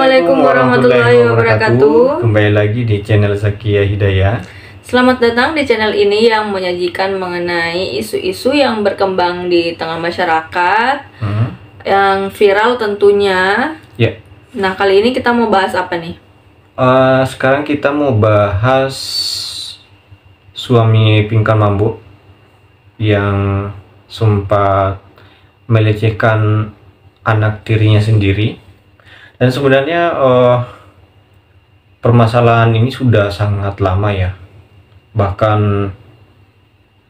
Assalamualaikum warahmatullahi wabarakatuh. Kembali lagi di channel Zakia Hidayah. Selamat datang di channel ini yang menyajikan mengenai isu-isu yang berkembang di tengah masyarakat, yang viral tentunya. Ya. Nah, kali ini kita mau bahas apa nih? Sekarang kita mau bahas suami Pinkan Mambo yang sempat melecehkan anak tirinya sendiri. Dan sebenarnya permasalahan ini sudah sangat lama ya. Bahkan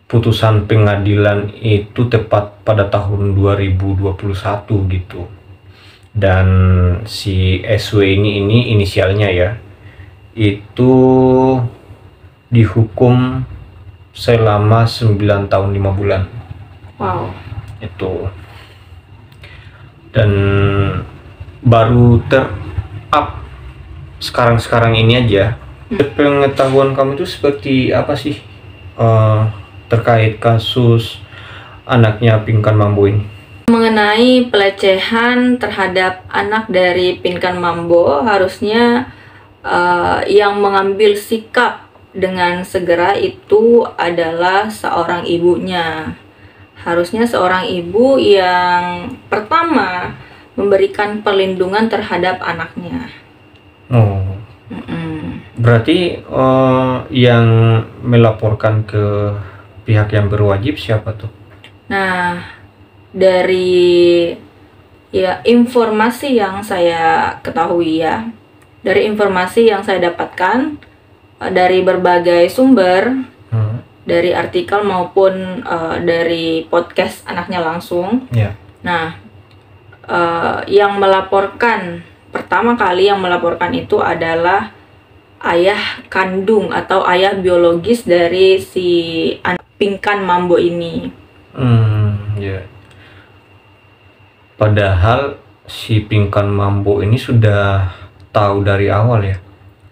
putusan pengadilan itu tepat pada tahun 2021 gitu. Dan si SW ini inisialnya ya, itu dihukum selama 9 tahun 5 bulan. Wow. Itu. Dan baru ter-up sekarang ini aja. Pengetahuan kamu itu seperti apa sih terkait kasus anaknya Pinkan Mambo ini? Mengenai pelecehan terhadap anak dari Pinkan Mambo, harusnya yang mengambil sikap dengan segera itu adalah seorang ibunya. Harusnya seorang ibu yang pertama memberikan perlindungan terhadap anaknya. Oh, berarti yang melaporkan ke pihak yang berwajib siapa tuh? Nah, dari informasi yang saya ketahui ya, dari informasi yang saya dapatkan dari berbagai sumber, dari artikel maupun dari podcast anaknya langsung. Yeah. Nah, yang melaporkan pertama kali yang melaporkan itu adalah ayah kandung atau ayah biologis dari si anak Pinkan Mambo ini. Ya. Padahal si Pinkan Mambo ini sudah tahu dari awal ya.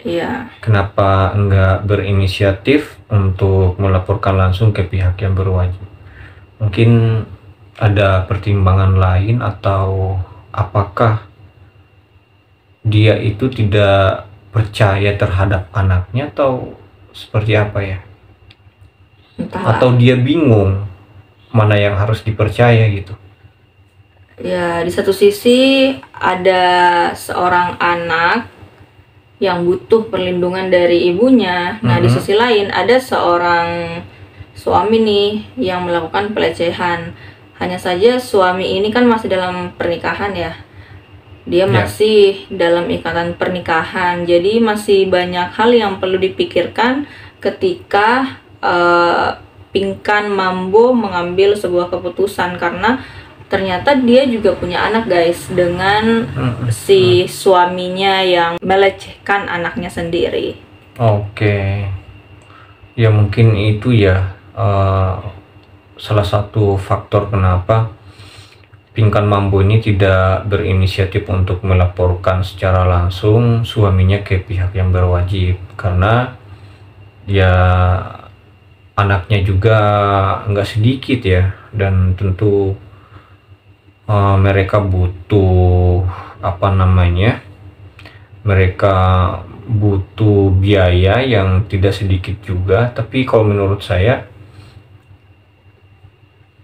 Iya. Kenapa enggak berinisiatif untuk melaporkan langsung ke pihak yang berwajib? Mungkin ada pertimbangan lain, atau apakah dia itu tidak percaya terhadap anaknya, atau seperti apa ya? Entahlah. Atau dia bingung mana yang harus dipercaya gitu. Ya, di satu sisi ada seorang anak yang butuh perlindungan dari ibunya. Nah, di sisi lain ada seorang suami nih yang melakukan pelecehan. Hanya saja suami ini kan masih dalam pernikahan ya. Dia masih dalam ikatan pernikahan. Jadi masih banyak hal yang perlu dipikirkan ketika Pinkan Mambo mengambil sebuah keputusan, karena ternyata dia juga punya anak guys dengan si suaminya yang melecehkan anaknya sendiri. Oke. Ya mungkin itu ya salah satu faktor kenapa Pinkan Mambo ini tidak berinisiatif untuk melaporkan secara langsung suaminya ke pihak yang berwajib, karena ya anaknya juga nggak sedikit ya, dan tentu mereka butuh mereka butuh biaya yang tidak sedikit juga. Tapi kalau menurut saya,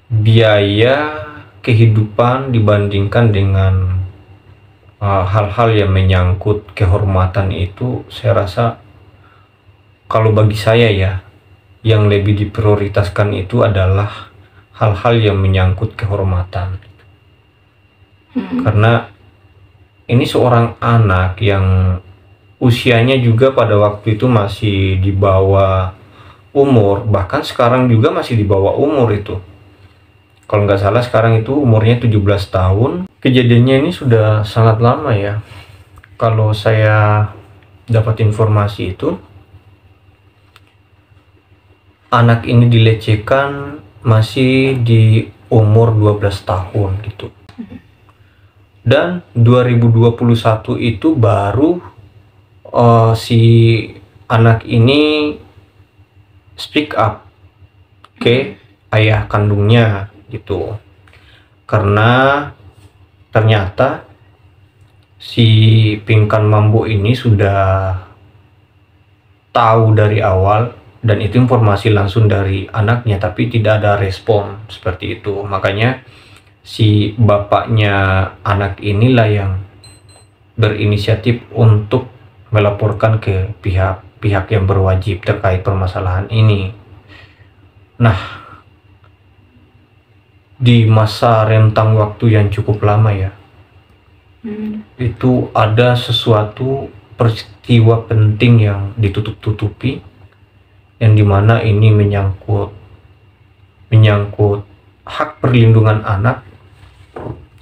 biaya kehidupan dibandingkan dengan hal-hal yang menyangkut kehormatan itu, saya rasa kalau bagi saya ya, yang lebih diprioritaskan itu adalah hal-hal yang menyangkut kehormatan. Karena ini seorang anak yang usianya juga pada waktu itu masih di bawah umur, bahkan sekarang juga masih di bawah umur itu. Kalau nggak salah sekarang itu umurnya 17 tahun. Kejadiannya ini sudah sangat lama ya. Kalau saya dapat informasi itu, anak ini dilecehkan masih di umur 12 tahun gitu. Dan 2021 itu baru si anak ini speak up ke ayah kandungnya gitu. Karena ternyata si Pinkan Mambo ini sudah tahu dari awal, dan itu informasi langsung dari anaknya, tapi tidak ada respon seperti itu. Makanya si bapaknya anak inilah yang berinisiatif untuk melaporkan ke pihak-pihak yang berwajib terkait permasalahan ini. Nah, di masa rentang waktu yang cukup lama ya, itu ada sesuatu peristiwa penting yang ditutup-tutupi, yang dimana ini menyangkut hak perlindungan anak,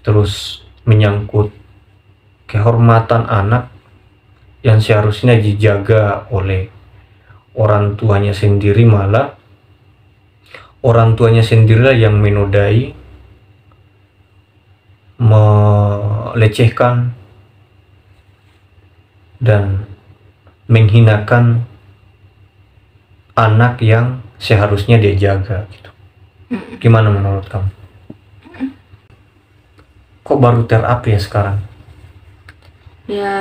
terus menyangkut kehormatan anak yang seharusnya dijaga oleh orang tuanya sendiri, malah orang tuanya sendirilah yang menodai, melecehkan, dan menghinakan anak yang seharusnya dia jaga gitu. Gimana menurut kamu? Kok baru terup ya sekarang? Ya,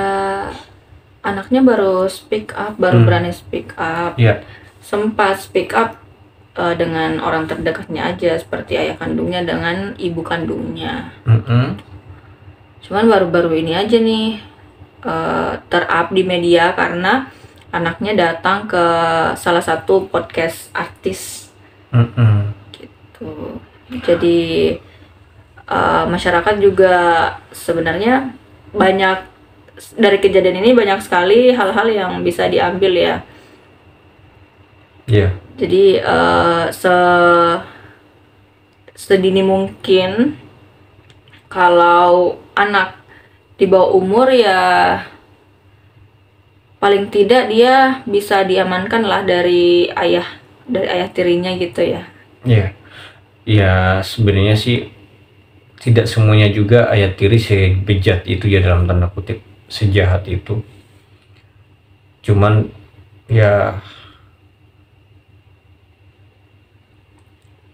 anaknya baru speak up, baru berani speak up. Iya. Sempat speak up dengan orang terdekatnya aja, seperti ayah kandungnya dengan ibu kandungnya. Cuman baru-baru ini aja nih terup di media karena anaknya datang ke salah satu podcast artis. Gitu. Jadi masyarakat juga sebenarnya banyak, dari kejadian ini banyak sekali hal-hal yang bisa diambil ya. Iya. Jadi sedini mungkin kalau anak di bawah umur ya paling tidak dia bisa diamankan lah dari ayah tirinya gitu ya. Iya. Ya sebenarnya sih tidak semuanya juga ayah tiri sebejat itu ya, dalam tanda kutip sejahat itu. Cuman ya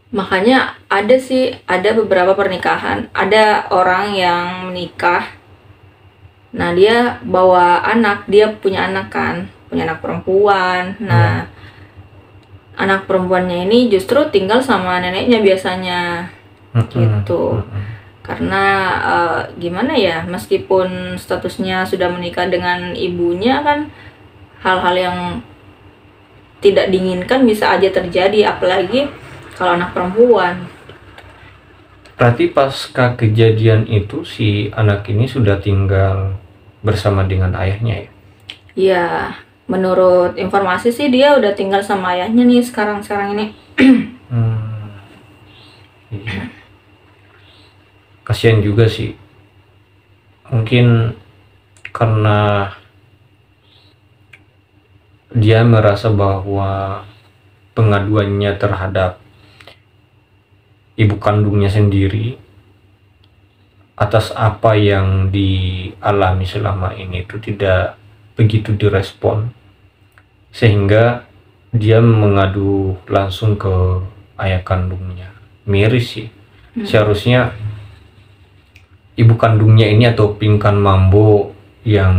makanya ada beberapa pernikahan, ada orang yang menikah, nah dia bawa anak, dia punya anak perempuan. Nah anak perempuannya ini justru tinggal sama neneknya biasanya gitu. Karena gimana ya, meskipun statusnya sudah menikah dengan ibunya kan, hal-hal yang tidak diinginkan bisa aja terjadi, apalagi kalau anak perempuan. berarti pasca kejadian itu si anak ini sudah tinggal bersama dengan ayahnya ya? Iya, menurut informasi sih dia udah tinggal sama ayahnya nih sekarang ini. Iya. Kasihan juga sih, mungkin karena dia merasa bahwa pengaduannya terhadap ibu kandungnya sendiri atas apa yang dialami selama ini itu tidak begitu direspon, sehingga dia mengadu langsung ke ayah kandungnya. Miris sih. Seharusnya ibu kandungnya ini atau Pinkan Mambo yang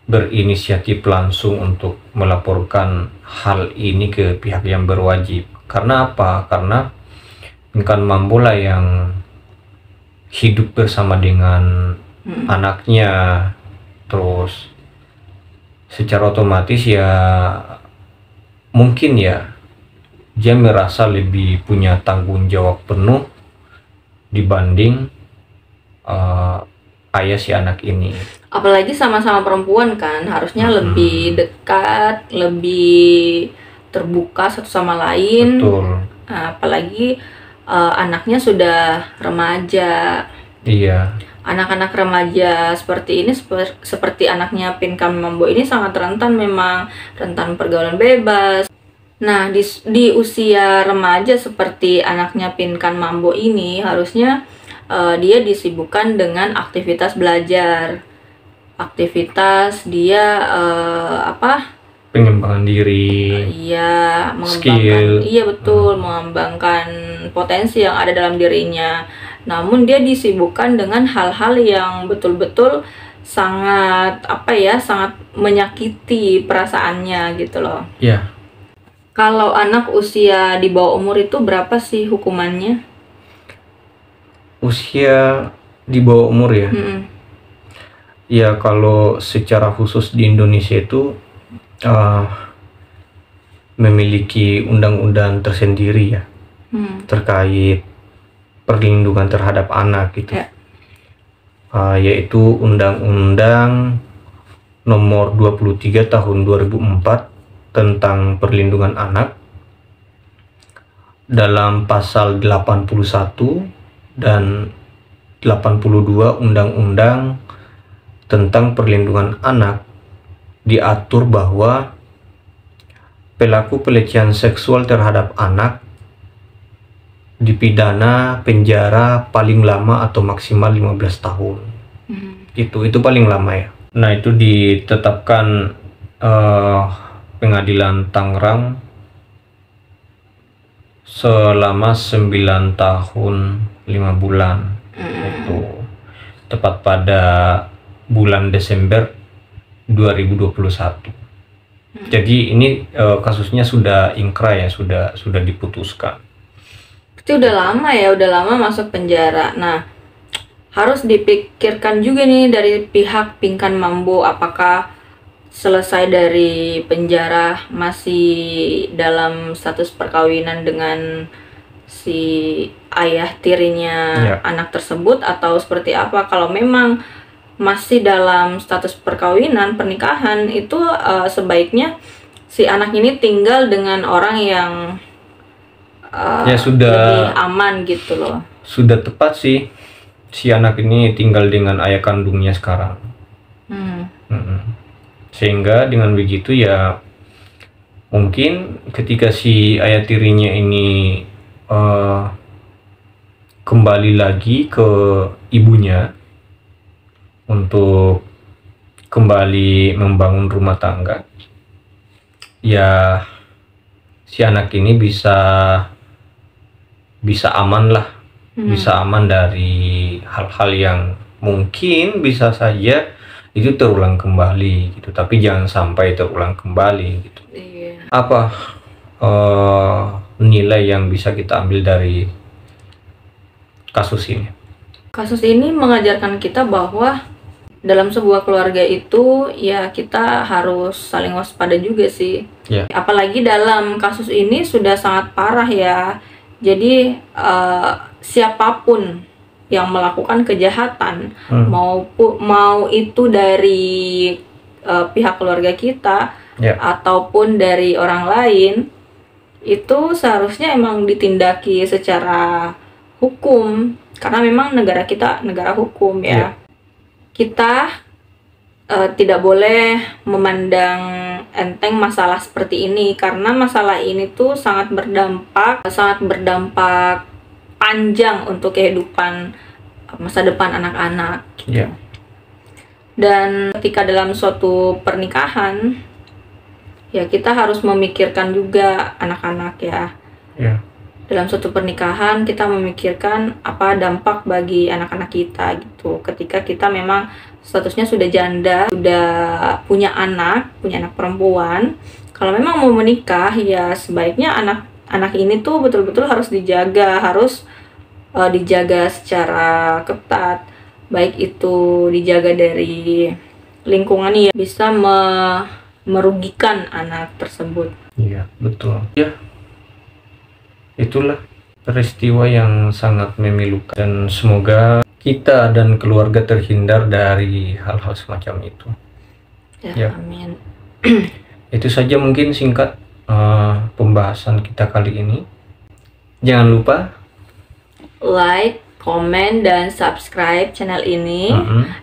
berinisiatif langsung untuk melaporkan hal ini ke pihak yang berwajib. Karena apa? Karena Pinkan Mambo lah yang hidup bersama dengan anaknya, terus secara otomatis ya mungkin ya dia merasa lebih punya tanggung jawab penuh dibanding ayah si anak ini. Apalagi sama-sama perempuan kan, harusnya lebih dekat, lebih terbuka satu sama lain. Betul. Apalagi anaknya sudah remaja. Iya. Anak-anak remaja seperti ini, seperti anaknya Pinkan Mambo ini sangat rentan, memang rentan pergaulan bebas. Nah, di usia remaja seperti anaknya Pinkan Mambo ini harusnya dia disibukkan dengan aktivitas belajar, aktivitas dia pengembangan diri, iya, skill. Iya betul, mengembangkan potensi yang ada dalam dirinya. namun dia disibukkan dengan hal-hal yang betul-betul sangat sangat menyakiti perasaannya gitu loh. Ya, Kalau anak usia di bawah umur itu berapa sih hukumannya? usia di bawah umur ya. Ya, kalau secara khusus di Indonesia itu memiliki undang-undang tersendiri ya terkait perlindungan terhadap anak gitu. Ya. Yaitu Undang-Undang Nomor 23 Tahun 2004 tentang perlindungan anak. Dalam pasal 81 dan 82 Undang-Undang tentang perlindungan anak diatur bahwa pelaku pelecehan seksual terhadap anak dipidana penjara paling lama atau maksimal 15 tahun. Itu paling lama ya. Nah, itu ditetapkan Pengadilan Tangerang selama 9 tahun 5 bulan. Itu tepat pada bulan Desember 2021. Jadi ini kasusnya sudah ingkrah ya, sudah diputuskan. Itu udah lama masuk penjara. Nah, harus dipikirkan juga nih dari pihak Pinkan Mambo, apakah selesai dari penjara masih dalam status perkawinan dengan si ayah tirinya anak tersebut atau seperti apa. Kalau memang masih dalam status perkawinan, pernikahan, itu sebaiknya si anak ini tinggal dengan orang yang sudah lebih aman gitu loh. Sudah tepat sih, si anak ini tinggal dengan ayah kandungnya sekarang. Sehingga dengan begitu ya mungkin ketika si ayah tirinya ini kembali lagi ke ibunya untuk kembali membangun rumah tangga, ya si anak ini bisa aman lah, bisa aman dari hal-hal yang mungkin bisa saja itu terulang kembali gitu, tapi jangan sampai terulang kembali gitu. Apa nilai yang bisa kita ambil dari kasus ini? Kasus ini mengajarkan kita bahwa dalam sebuah keluarga itu ya kita harus saling waspada juga sih. Apalagi dalam kasus ini sudah sangat parah ya. Jadi siapapun yang melakukan kejahatan, mau itu dari pihak keluarga kita ataupun dari orang lain, itu seharusnya emang ditindaki secara hukum, karena memang negara kita negara hukum ya. Kita tidak boleh memandang enteng masalah seperti ini, karena masalah ini tuh sangat berdampak panjang untuk kehidupan masa depan anak-anak gitu. Dan ketika dalam suatu pernikahan ya kita harus memikirkan juga anak-anak ya. Dalam suatu pernikahan kita memikirkan apa dampak bagi anak-anak kita gitu. Ketika kita memang statusnya sudah janda, sudah punya anak perempuan, kalau memang mau menikah ya sebaiknya anak ini tuh betul-betul harus dijaga, dijaga secara ketat, baik itu dijaga dari lingkungan yang bisa merugikan anak tersebut. Iya, betul. Ya, itulah peristiwa yang sangat memilukan, dan semoga kita dan keluarga terhindar dari hal-hal semacam itu. Amin. Itu saja mungkin singkat pembahasan kita kali ini. Jangan lupa like, komen, dan subscribe channel ini.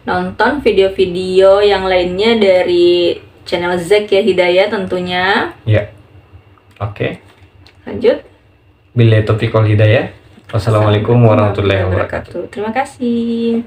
Nonton video-video yang lainnya dari channel Zakia Hidayah tentunya. Oke. Lanjut. Billahi taufiq wal hidayah. Wassalamualaikum warahmatullahi wabarakatuh. Terima kasih.